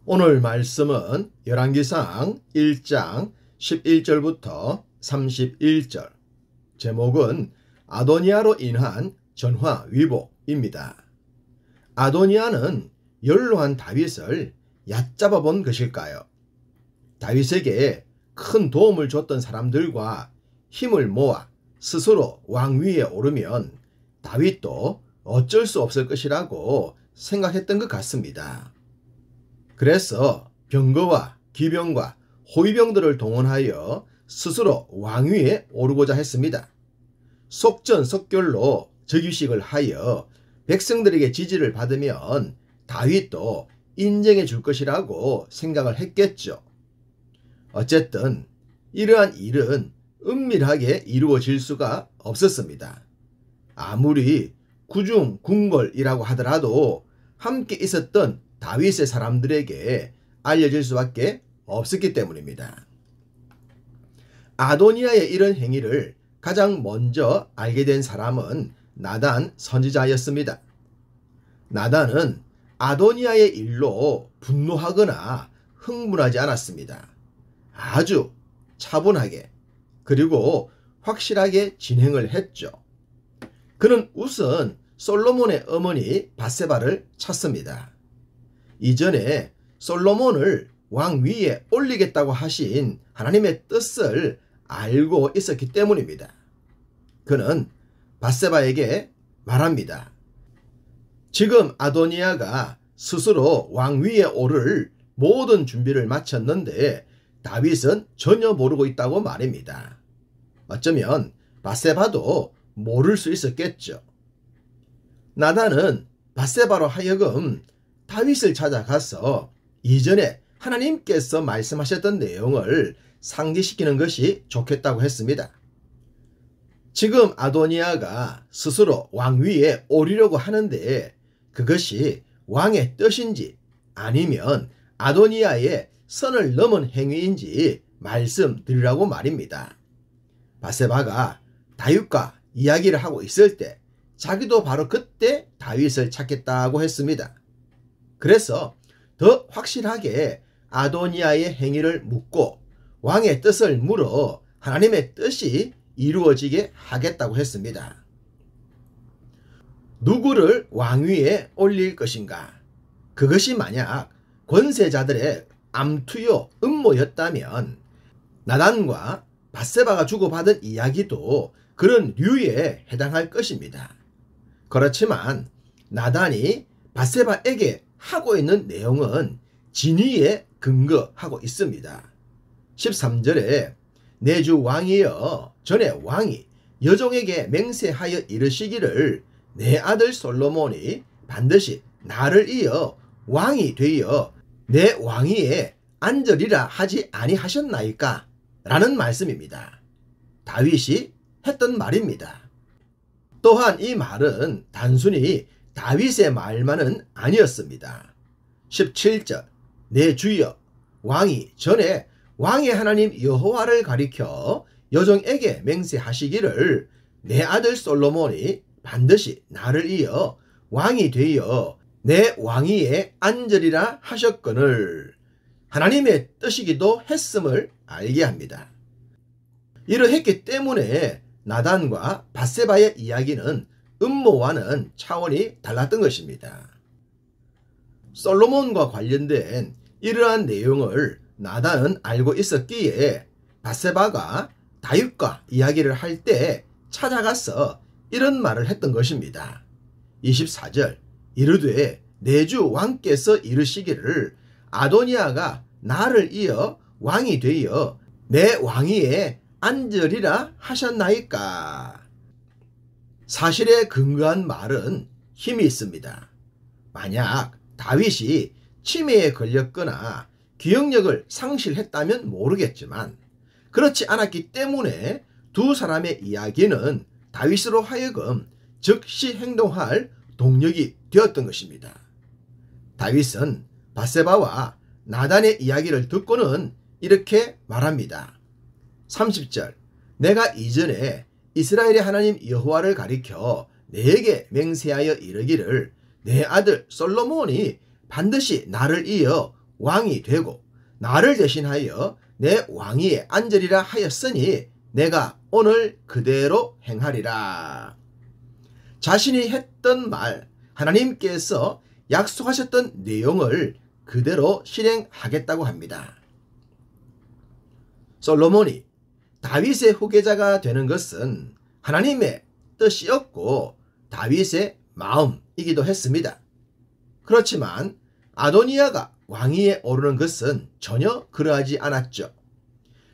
오늘 말씀은 열왕기상 1장 11절부터 31절, 제목은 아도니아로 인한 전화위복입니다. 아도니아는 연로한 다윗을 얕잡아 본 것일까요? 다윗에게 큰 도움을 줬던 사람들과 힘을 모아 스스로 왕위에 오르면 다윗도 어쩔 수 없을 것이라고 생각했던 것 같습니다. 그래서 병거와 기병과 호위병들을 동원하여 스스로 왕위에 오르고자 했습니다. 속전속결로 즉위식을 하여 백성들에게 지지를 받으면 다윗도 인정해 줄 것이라고 생각을 했겠죠. 어쨌든 이러한 일은 은밀하게 이루어질 수가 없었습니다. 아무리 구중궁궐이라고 하더라도 함께 있었던 다윗의 사람들에게 알려질 수밖에 없었기 때문입니다. 아도니아의 이런 행위를 가장 먼저 알게 된 사람은 나단 선지자였습니다. 나단은 아도니아의 일로 분노하거나 흥분하지 않았습니다. 아주 차분하게 그리고 확실하게 진행을 했죠. 그는 우선 솔로몬의 어머니 밧세바를 찾습니다. 이전에 솔로몬을 왕위에 올리겠다고 하신 하나님의 뜻을 알고 있었기 때문입니다. 그는 밧세바에게 말합니다. 지금 아도니아가 스스로 왕위에 오를 모든 준비를 마쳤는데 다윗은 전혀 모르고 있다고 말입니다. 어쩌면 밧세바도 모를 수 있었겠죠. 나단은 밧세바로 하여금 다윗을 찾아가서 이전에 하나님께서 말씀하셨던 내용을 상기시키는 것이 좋겠다고 했습니다. 지금 아도니아가 스스로 왕위에 오르려고 하는데 그것이 왕의 뜻인지 아니면 아도니아의 선을 넘은 행위인지 말씀드리라고 말입니다. 밧세바가 다윗과 이야기를 하고 있을 때 자기도 바로 그때 다윗을 찾겠다고 했습니다. 그래서 더 확실하게 아도니아의 행위를 묻고 왕의 뜻을 물어 하나님의 뜻이 이루어지게 하겠다고 했습니다. 누구를 왕위에 올릴 것인가? 그것이 만약 권세자들의 암투요 음모였다면 나단과 밧세바가 주고받은 이야기도 그런 류에 해당할 것입니다. 그렇지만 나단이 밧세바에게 하고 있는 내용은 진위에 근거하고 있습니다. 13절에 내 주 왕이여 전에 왕이 여종에게 맹세하여 이르시기를 내 아들 솔로몬이 반드시 나를 이어 왕이 되어 내 왕위에 앉으리라 하지 아니하셨나이까? 라는 말씀입니다. 다윗이 했던 말입니다. 또한 이 말은 단순히 다윗의 말만은 아니었습니다. 17절 내 주여 왕이 전에 왕의 하나님 여호와를 가리켜 여종에게 맹세하시기를 내 아들 솔로몬이 반드시 나를 이어 왕이 되어 내 왕위에 앉으리라 하셨거늘 하나님의 뜻이기도 했음을 알게 합니다. 이러했기 때문에 나단과 밧세바의 이야기는 음모와는 차원이 달랐던 것입니다. 솔로몬과 관련된 이러한 내용을 나단은 알고 있었기에 밧세바가 다윗과 이야기를 할 때 찾아가서 이런 말을 했던 것입니다. 24절 이르되 내 주 왕께서 이르시기를 아도니아가 나를 이어 왕이 되어 내 왕위에 앉으리라 하셨나이까? 사실에 근거한 말은 힘이 있습니다. 만약 다윗이 치매에 걸렸거나 기억력을 상실했다면 모르겠지만 그렇지 않았기 때문에 두 사람의 이야기는 다윗으로 하여금 즉시 행동할 동력이 되었던 것입니다. 다윗은 밧세바와 나단의 이야기를 듣고는 이렇게 말합니다. 30절 내가 이전에 이스라엘의 하나님 여호와를 가리켜 내게 맹세하여 이르기를 내 아들 솔로몬이 반드시 나를 이어 왕이 되고 나를 대신하여 내 왕위에 앉으리라 하였으니 내가 오늘 그대로 행하리라. 자신이 했던 말, 하나님께서 약속하셨던 내용을 그대로 실행하겠다고 합니다. 솔로몬이 다윗의 후계자가 되는 것은 하나님의 뜻이었고 다윗의 마음이기도 했습니다. 그렇지만 아도니아가 왕위에 오르는 것은 전혀 그러하지 않았죠.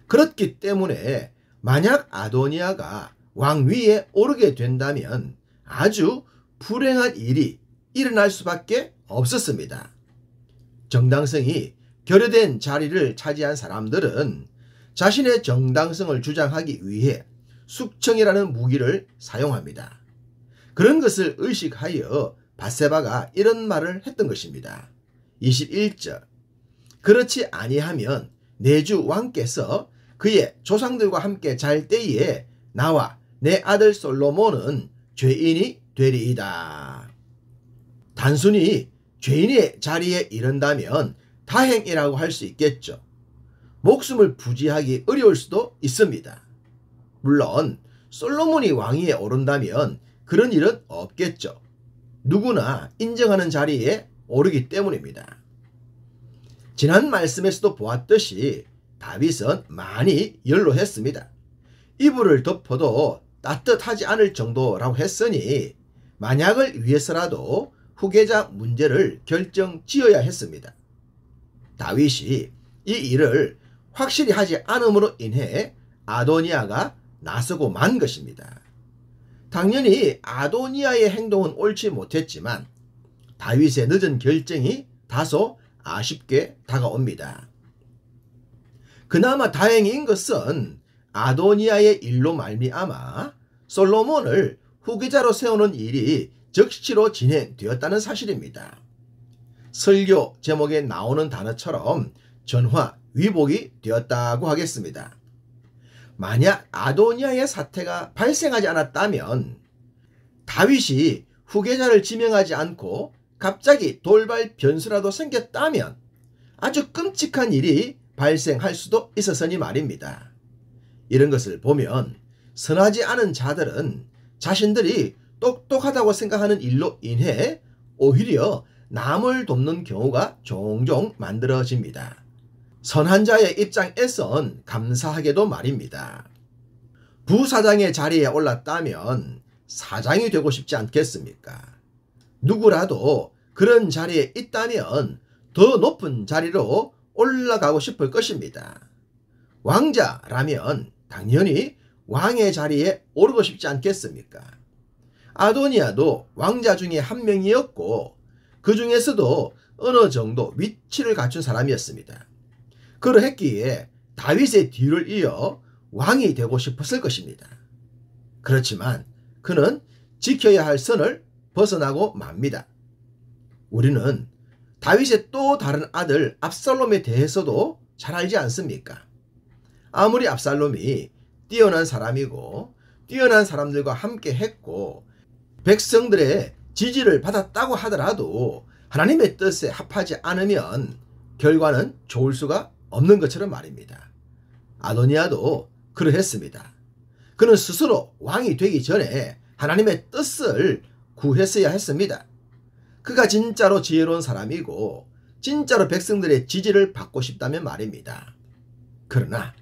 그렇기 때문에 만약 아도니아가 왕위에 오르게 된다면 아주 불행한 일이 일어날 수밖에 없었습니다. 정당성이 결여된 자리를 차지한 사람들은 자신의 정당성을 주장하기 위해 숙청이라는 무기를 사용합니다. 그런 것을 의식하여 밧세바가 이런 말을 했던 것입니다. 21절 그렇지 아니하면 내 주 왕께서 그의 조상들과 함께 잘 때에 나와 내 아들 솔로몬은 죄인이 되리이다. 단순히 죄인의 자리에 이른다면 다행이라고 할 수 있겠죠. 목숨을 부지하기 어려울 수도 있습니다. 물론 솔로몬이 왕위에 오른다면 그런 일은 없겠죠. 누구나 인정하는 자리에 오르기 때문입니다. 지난 말씀에서도 보았듯이 다윗은 많이 연로했습니다. 이불을 덮어도 따뜻하지 않을 정도라고 했으니 만약을 위해서라도 후계자 문제를 결정지어야 했습니다. 다윗이 이 일을 확실히 하지 않음으로 인해 아도니아가 나서고 만 것입니다. 당연히 아도니아의 행동은 옳지 못했지만 다윗의 늦은 결정이 다소 아쉽게 다가옵니다. 그나마 다행인 것은 아도니아의 일로 말미암아 솔로몬을 후계자로 세우는 일이 적시로 진행되었다는 사실입니다. 설교 제목에 나오는 단어처럼 전화위복이 되었다고 하겠습니다. 만약 아도니아의 사태가 발생하지 않았다면 다윗이 후계자를 지명하지 않고 갑자기 돌발 변수라도 생겼다면 아주 끔찍한 일이 발생할 수도 있었으니 말입니다. 이런 것을 보면 선하지 않은 자들은 자신들이 똑똑하다고 생각하는 일로 인해 오히려 남을 돕는 경우가 종종 만들어집니다. 선한 자의 입장에선 감사하게도 말입니다. 부사장의 자리에 올랐다면 사장이 되고 싶지 않겠습니까? 누구라도 그런 자리에 있다면 더 높은 자리로 올라가고 싶을 것입니다. 왕자라면 당연히 왕의 자리에 오르고 싶지 않겠습니까? 아도니아도 왕자 중에 한 명이었고 그 중에서도 어느 정도 위치를 갖춘 사람이었습니다. 그러했기에 다윗의 뒤를 이어 왕이 되고 싶었을 것입니다. 그렇지만 그는 지켜야 할 선을 벗어나고 맙니다. 우리는 다윗의 또 다른 아들 압살롬에 대해서도 잘 알지 않습니까? 아무리 압살롬이 뛰어난 사람이고 뛰어난 사람들과 함께 했고 백성들의 지지를 받았다고 하더라도 하나님의 뜻에 합하지 않으면 결과는 좋을 수가 없는 것처럼 말입니다. 아도니아도 그러했습니다. 그는 스스로 왕이 되기 전에 하나님의 뜻을 구했어야 했습니다. 그가 진짜로 지혜로운 사람이고 진짜로 백성들의 지지를 받고 싶다면 말입니다. 그러나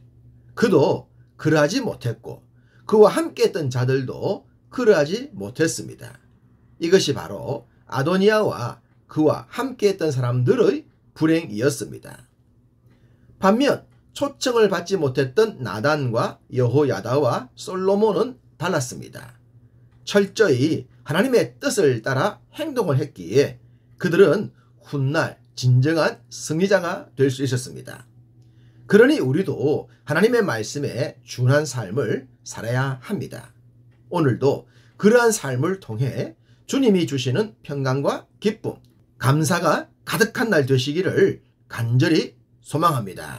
그도 그러하지 못했고 그와 함께 했던 자들도 그러하지 못했습니다. 이것이 바로 아도니아와 그와 함께 했던 사람들의 불행이었습니다. 반면 초청을 받지 못했던 나단과 여호야다와 솔로몬은 달랐습니다. 철저히 하나님의 뜻을 따라 행동을 했기에 그들은 훗날 진정한 승리자가 될 수 있었습니다. 그러니 우리도 하나님의 말씀에 준한 삶을 살아야 합니다. 오늘도 그러한 삶을 통해 주님이 주시는 평강과 기쁨, 감사가 가득한 날 되시기를 간절히 소망합니다.